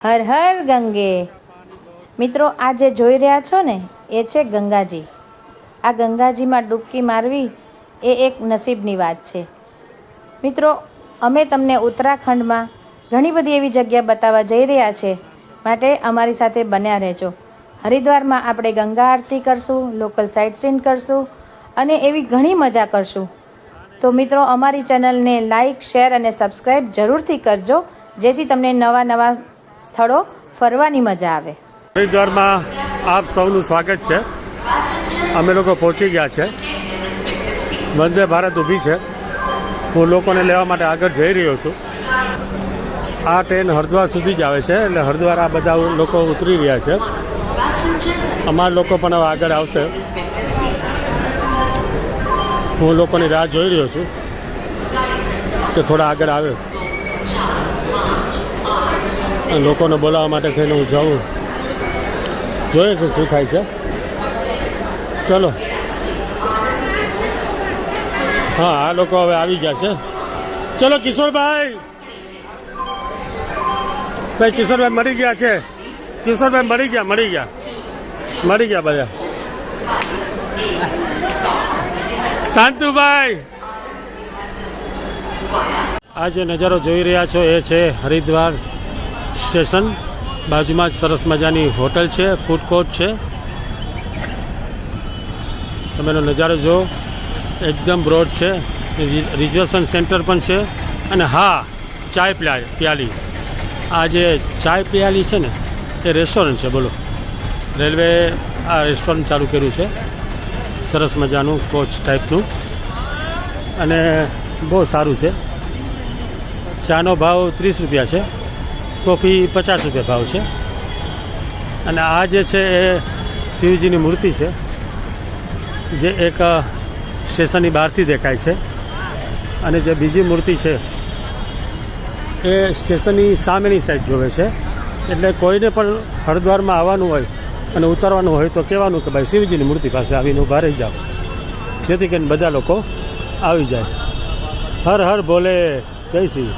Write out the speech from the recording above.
હર હર ગંગે. મિત્રો, આ જે જોઈ રહ્યા છો ને એ છે ગંગાજી. આ ગંગાજીમાં ડૂબકી મારવી એ એક નસીબની વાત છે. મિત્રો, અમે તમને ઉત્તરાખંડમાં ઘણી બધી એવી જગ્યા બતાવવા જઈ રહ્યા છે, માટે અમારી સાથે બન્યા રહેજો. હરિદ્વારમાં આપણે ગંગા આરતી કરશું, લોકલ સાઇટ સીન કરશું અને એવી ઘણી મજા કરશું. તો મિત્રો, અમારી ચેનલને લાઇક, શેર અને સબસ્ક્રાઈબ જરૂરથી કરજો, જેથી તમને નવા નવા સ્થળો ફરવાની મજા આવે. હરિદ્વારમાં આપ સૌનું સ્વાગત છે. અમે લોકો પહોંચી ગયા છે. વંદે ભારત ઊભી છે. હું લોકોને લેવા માટે આગળ જઈ રહ્યો છું. આ ટ્રેન હરિદ્વાર સુધી જ આવે છે, એટલે હરિદ્વાર આ બધા લોકો ઉતરી રહ્યા છે. અમારા લોકો પણ હવે આગળ આવશે. હું લોકોની રાહ જોઈ રહ્યો છું કે થોડા આગળ આવે. લોકોને બોલાવવા માટે થઈને હું જાઉં, જોઈએ છે શું થાય છે. ચલો. હા, આ લોકો હવે આવી ગયા છે. ચલો કિશોરભાઈ, ભાઈ કિશોરભાઈ મળી ગયા છે. કિશોરભાઈ મળી ગયા બધા. શાંતુભાઈ, આ જે નજારો જોઈ રહ્યા છો એ છે હરિદ્વાર સ્ટેશન. બાજુમાં જ સરસ મજાની હોટલ છે, ફૂડ કોર્ટ છે. તમે એનો નજારો જો, એકદમ બ્રોડ છે. રિઝર્વેશન સેન્ટર પણ છે. અને હા, ચાય પ્યાલી, આ જે ચાય પ્યાલી છે ને એ રેસ્ટોરન્ટ છે. બોલો, રેલવે આ રેસ્ટોરન્ટ ચાલુ કર્યું છે, સરસ મજાનું કોચ ટાઈપનું, અને બહુ સારું છે. ચાનો ભાવ 30 રૂપિયા છે, કોફી 50 રૂપિયા ભાવ છે. અને આ જે છે એ શિવજીની મૂર્તિ છે, જે એક સ્ટેશનની બહારથી દેખાય છે. અને જે બીજી મૂર્તિ છે એ સ્ટેશનની સામેની સાઈડ જોવે છે. એટલે કોઈને પણ હરિદ્વારમાં આવવાનું હોય અને ઉતારવાનું હોય તો કહેવાનું કે ભાઈ શિવજીની મૂર્તિ પાસે આવીને ઊભા રહી જાઓ, જેથી કરીને બધા લોકો આવી જાય. હર હર બોલે, જય શિવ.